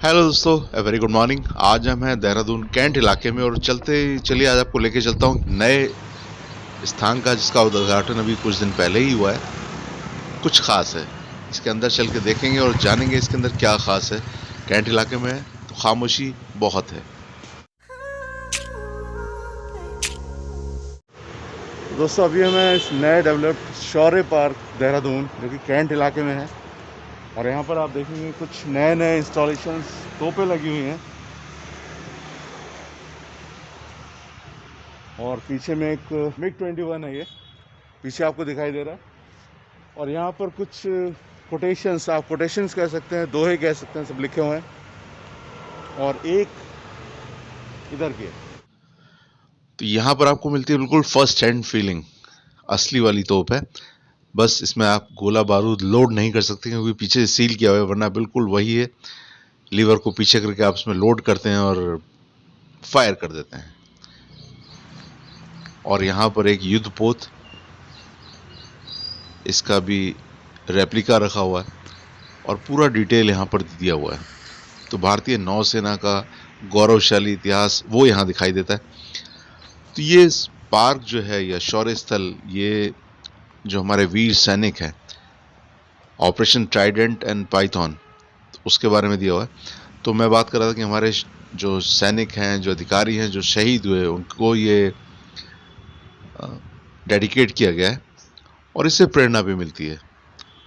Hello दोस्तों, very good morning. आज हम हैं देहरादून कैंट इलाके में और चलिए आज आपको लेके चलता हूँ नए स्थान का, जिसका उद्घाटन अभी कुछ दिन पहले ही हुआ है। कुछ खास है, इसके अंदर चल के देखेंगे और जानेंगे इसके अंदर क्या खास है। कैंट इलाके में है तो खामोशी बहुत है। दोस्तों, अभी हमें इस नए डेवलप्ड शौर्य पार्क देहरादून, जो कि कैंट इलाके में है, और यहाँ पर आप देखेंगे कुछ नए नए इंस्टॉलेशंस, तोपें लगी हुई हैं, और पीछे में एक MiG-21 है। ये पीछे आपको दिखाई दे रहा है। और यहाँ पर कुछ कोटेशंस, आप कोटेशंस कह सकते हैं, दोहे कह सकते हैं, सब लिखे हुए हैं। और एक इधर की, तो यहाँ पर आपको मिलती है बिल्कुल फर्स्ट हैंड फीलिंग। असली वाली तोप है, बस इसमें आप गोला बारूद लोड नहीं कर सकते क्योंकि पीछे सील किया हुआ है, वरना बिल्कुल वही है। लीवर को पीछे करके आप इसमें लोड करते हैं और फायर कर देते हैं। और यहाँ पर एक युद्ध पोत, इसका भी रेप्लिका रखा हुआ है और पूरा डिटेल यहाँ पर दिया हुआ है। तो भारतीय नौसेना का गौरवशाली इतिहास वो यहाँ दिखाई देता है। तो ये पार्क जो है या शौर्य स्थल, ये जो हमारे वीर सैनिक हैं, ऑपरेशन ट्राइडेंट एंड पाइथन, उसके बारे में दिया हुआ है। तो मैं बात कर रहा था कि हमारे जो सैनिक हैं, जो अधिकारी हैं, जो शहीद हुए, उनको ये डेडिकेट किया गया है और इससे प्रेरणा भी मिलती है।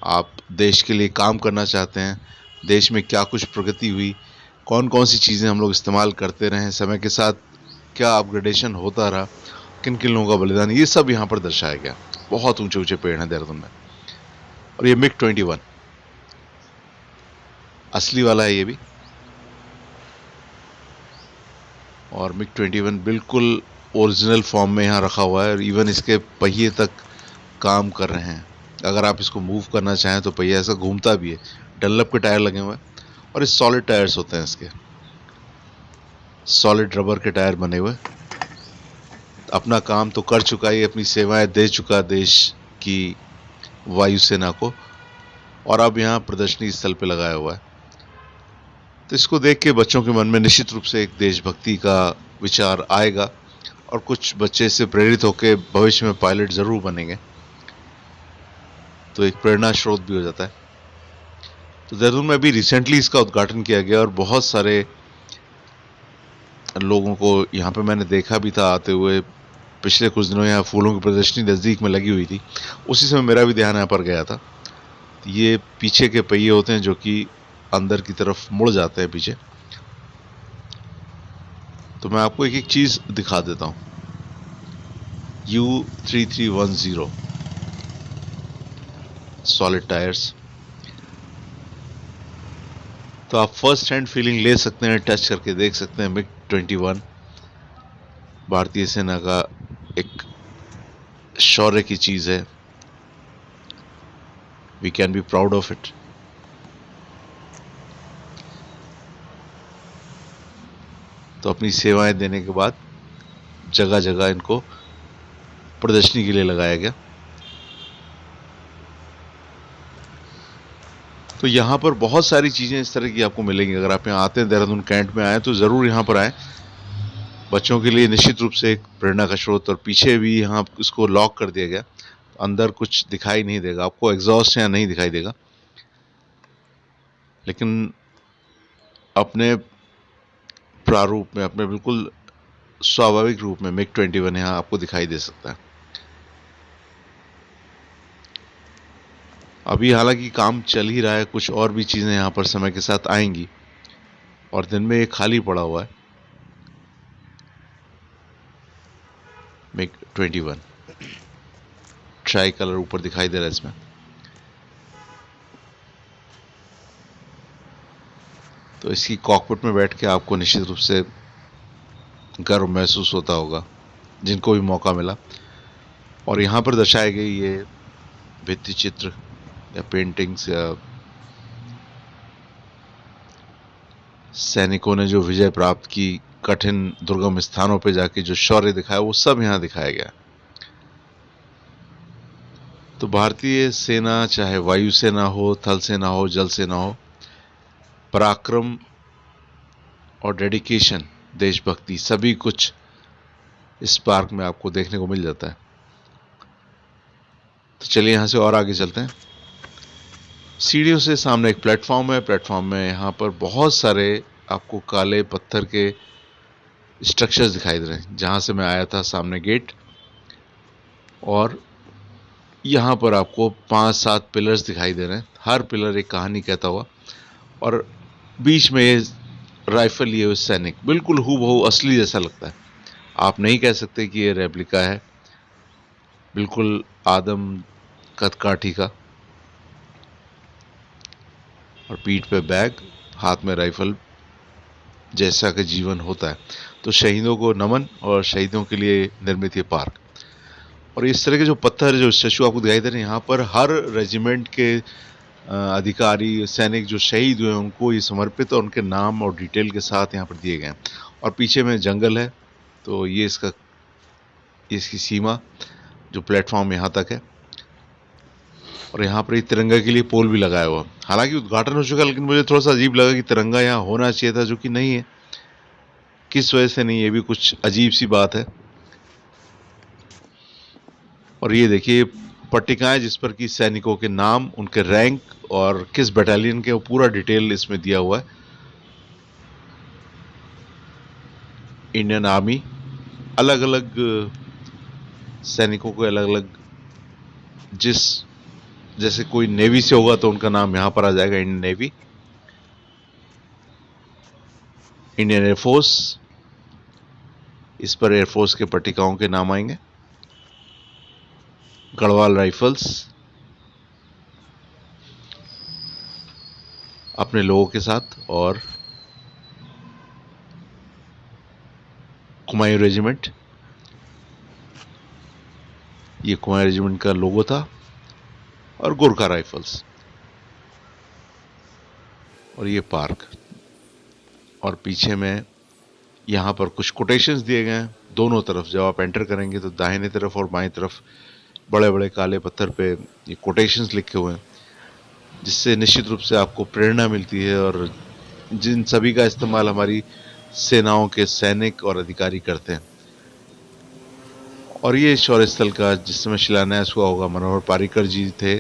आप देश के लिए काम करना चाहते हैं, देश में क्या कुछ प्रगति हुई, कौन कौन सी चीज़ें हम लोग इस्तेमाल करते रहे समय के साथ, क्या अपग्रेडेशन होता रहा, किन किन लोगों का बलिदान, ये सब यहाँ पर दर्शाया गया। बहुत ऊंचे ऊंचे पेड़ हैं देहरादून में। और ये MiG-21 असली वाला है ये भी। और MiG-21 बिल्कुल ओरिजिनल फॉर्म में यहाँ रखा हुआ है और इवन इसके पहिए तक काम कर रहे हैं। अगर आप इसको मूव करना चाहें तो पहिया ऐसा घूमता भी है। डनलप के टायर लगे हुए हैं और ये सॉलिड टायर्स होते हैं, इसके सॉलिड रबर के टायर बने हुए। अपना काम तो कर चुका है, अपनी सेवाएं दे चुका देश की वायुसेना को, और अब यहाँ प्रदर्शनी स्थल पे लगाया हुआ है। तो इसको देख के बच्चों के मन में निश्चित रूप से एक देशभक्ति का विचार आएगा और कुछ बच्चे इससे प्रेरित होकर भविष्य में पायलट जरूर बनेंगे। तो एक प्रेरणा स्रोत भी हो जाता है। तो देहरादून में अभी रिसेंटली इसका उद्घाटन किया गया और बहुत सारे लोगों को यहाँ पे मैंने देखा भी था आते हुए। पिछले कुछ दिनों यहाँ फूलों की प्रदर्शनी नज़दीक में लगी हुई थी, उसी समय मेरा भी ध्यान यहाँ पर गया था। ये पीछे के पहिए होते हैं जो कि अंदर की तरफ मुड़ जाते हैं पीछे। तो मैं आपको एक एक चीज़ दिखा देता हूँ। U3310 solid tyres. तो आप फर्स्ट हैंड फीलिंग ले सकते हैं, टच करके देख सकते हैं। MiG-21 भारतीय सेना का एक शौर्य की चीज़ है। We can be proud of it. तो अपनी सेवाएं देने के बाद जगह जगह इनको प्रदर्शनी के लिए लगाया गया। तो यहाँ पर बहुत सारी चीज़ें इस तरह की आपको मिलेंगी। अगर आप यहाँ आते हैं, देहरादून कैंट में आए, तो ज़रूर यहाँ पर आए। बच्चों के लिए निश्चित रूप से एक प्रेरणा का स्रोत। और पीछे भी यहाँ इसको लॉक कर दिया गया, अंदर कुछ दिखाई नहीं देगा आपको, एग्जॉस्ट यहाँ नहीं दिखाई देगा, लेकिन अपने प्रारूप में, अपने बिल्कुल स्वाभाविक रूप में MiG-21 यहाँ आपको दिखाई दे सकता है। अभी हालांकि काम चल ही रहा है, कुछ और भी चीज़ें यहाँ पर समय के साथ आएंगी, और दिन में ये खाली पड़ा हुआ है MiG-21। ट्राई कलर ऊपर दिखाई दे रहा है इसमें। तो इसकी कॉकपिट में बैठ के आपको निश्चित रूप से गर्व महसूस होता होगा, जिनको भी मौका मिला। और यहाँ पर दर्शाए गए ये भित्ति चित्र या पेंटिंग्स या सैनिकों ने जो विजय प्राप्त की, कठिन दुर्गम स्थानों पर जाके जो शौर्य दिखाया, वो सब यहाँ दिखाया गया। तो भारतीय सेना, चाहे वायुसेना हो, थल सेना हो, जल सेना हो, पराक्रम और डेडिकेशन, देशभक्ति, सभी कुछ इस पार्क में आपको देखने को मिल जाता है। तो चलिए यहाँ से और आगे चलते हैं। सीढ़ियों से सामने एक प्लेटफॉर्म है। प्लेटफॉर्म में यहाँ पर बहुत सारे आपको काले पत्थर के स्ट्रक्चर्स दिखाई दे रहे हैं। जहाँ से मैं आया था सामने गेट, और यहाँ पर आपको 5-7 पिलर्स दिखाई दे रहे हैं। हर पिलर एक कहानी कहता हुआ, और बीच में ये राइफल लिए हुए सैनिक, बिल्कुल हूबहू असली जैसा लगता है। आप नहीं कह सकते कि ये रेप्लिका है, बिल्कुल आदम कद काठी का, और पीठ पे बैग, हाथ में राइफल, जैसा कि जीवन होता है। तो शहीदों को नमन, और शहीदों के लिए निर्मित ये पार्क। और इस तरह के जो पत्थर, जो स्टैचू आपको दिखाई दे रहे हैं, यहाँ पर हर रेजिमेंट के अधिकारी, सैनिक जो शहीद हुए उनको ये समर्पित, और उनके नाम और डिटेल के साथ यहाँ पर दिए गए हैं। और पीछे में जंगल है, तो ये इसकी सीमा जो प्लेटफॉर्म यहाँ तक है। और यहाँ पर एक तिरंगा के लिए पोल भी लगाया हुआ। हालांकि उद्घाटन हो चुका है, लेकिन मुझे थोड़ा सा अजीब लगा कि तिरंगा यहाँ होना चाहिए था, जो कि नहीं है। किस वजह से नहीं, ये भी कुछ अजीब सी बात है। और ये देखिए पट्टिकाएं जिस पर कि सैनिकों के नाम, उनके रैंक और किस बटालियन के, वो पूरा डिटेल इसमें दिया हुआ है। इंडियन आर्मी, अलग अलग सैनिकों को अलग अलग, जैसे कोई नेवी से होगा तो उनका नाम यहां पर आ जाएगा, इंडियन नेवी। इंडियन एयरफोर्स, इस पर एयरफोर्स के पट्टिकाओं के नाम आएंगे। गढ़वाल राइफल्स, अपने लोगों के साथ। और कुमायूं रेजिमेंट, ये कुमायूं रेजिमेंट का लोगो था। और गोरखा राइफल्स, और ये पार्क। और पीछे में यहाँ पर कुछ कोटेशंस दिए गए हैं दोनों तरफ। जब आप एंटर करेंगे तो दाहिने तरफ और बाएं तरफ बड़े बड़े काले पत्थर पे ये कोटेशंस लिखे हुए हैं, जिससे निश्चित रूप से आपको प्रेरणा मिलती है, और जिन सभी का इस्तेमाल हमारी सेनाओं के सैनिक और अधिकारी करते हैं। और ये शौर्य स्थल का जिस समय शिलान्यास हुआ होगा, मनोहर पारिकर जी थे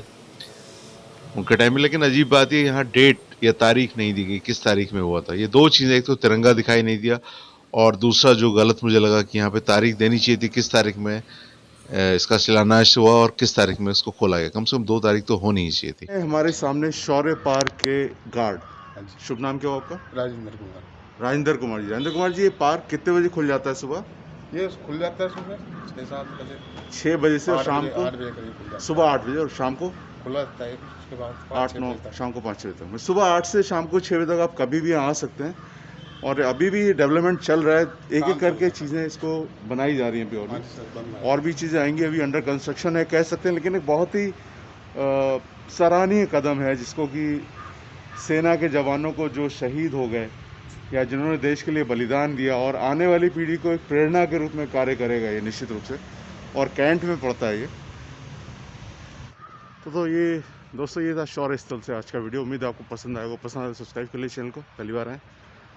उनके टाइम में। लेकिन अजीब बात ये, यहाँ डेट या तारीख नहीं दी गई, किस तारीख में हुआ था। ये दो चीज़ें, एक तो तिरंगा दिखाई नहीं दिया, और दूसरा जो गलत मुझे लगा कि यहाँ पे तारीख देनी चाहिए थी, किस तारीख में इसका शिलान्यास हुआ और किस तारीख में इसको खोला गया। कम से कम 2 तारीख तो होनी ही चाहिए थी। हमारे सामने शौर्य पार्क के गार्ड, शुभ नाम क्या हो आपका? राजेंद्र कुमार। राजेंद्र कुमार जी। राजेंद्र कुमार जी, ये पार्क कितने बजे खुल जाता है सुबह? ये खुल जाता है सुबह 6-7 बजे। 6 बजे से, और शाम को 8 बजे करीब खुल जाता है। सुबह 8 बजे, और शाम को खुला रहता है उसके बाद 8-9, शाम को 5-6 बजे तक। सुबह 8 से शाम को 6 बजे तक आप कभी भी आ सकते हैं। और अभी भी डेवलपमेंट चल रहा है, एक एक करके चीज़ें इसको बनाई जा रही हैं प्योर में। और भी चीज़ें आएंगी, अभी अंडर कंस्ट्रक्शन है कह सकते हैं। लेकिन एक बहुत ही सराहनीय कदम है, जिसको कि सेना के जवानों को जो शहीद हो गए या जिन्होंने देश के लिए बलिदान दिया, और आने वाली पीढ़ी को एक प्रेरणा के रूप में कार्य करेगा ये निश्चित रूप से। और कैंट में पड़ता है ये। तो ये दोस्तों, ये था शौर्य स्थल से आज का वीडियो। उम्मीद है आपको पसंद आएगा। पसंद आए तो सब्सक्राइब कर लीजिए चैनल को, पहली बार आए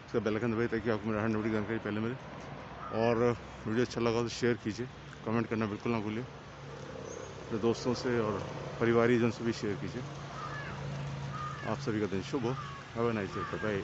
उसका बेल आइकन दबाइए, ताकि आपको मेरा हर नोटिफिकेशन जानकारी पहले मिले। और वीडियो अच्छा लगा तो शेयर कीजिए, कमेंट करना बिल्कुल ना भूलिए। अपने दोस्तों से और परिवारीजन से भी शेयर कीजिए। आप सभी का दिन शुभ हो। Have a nice day, bye.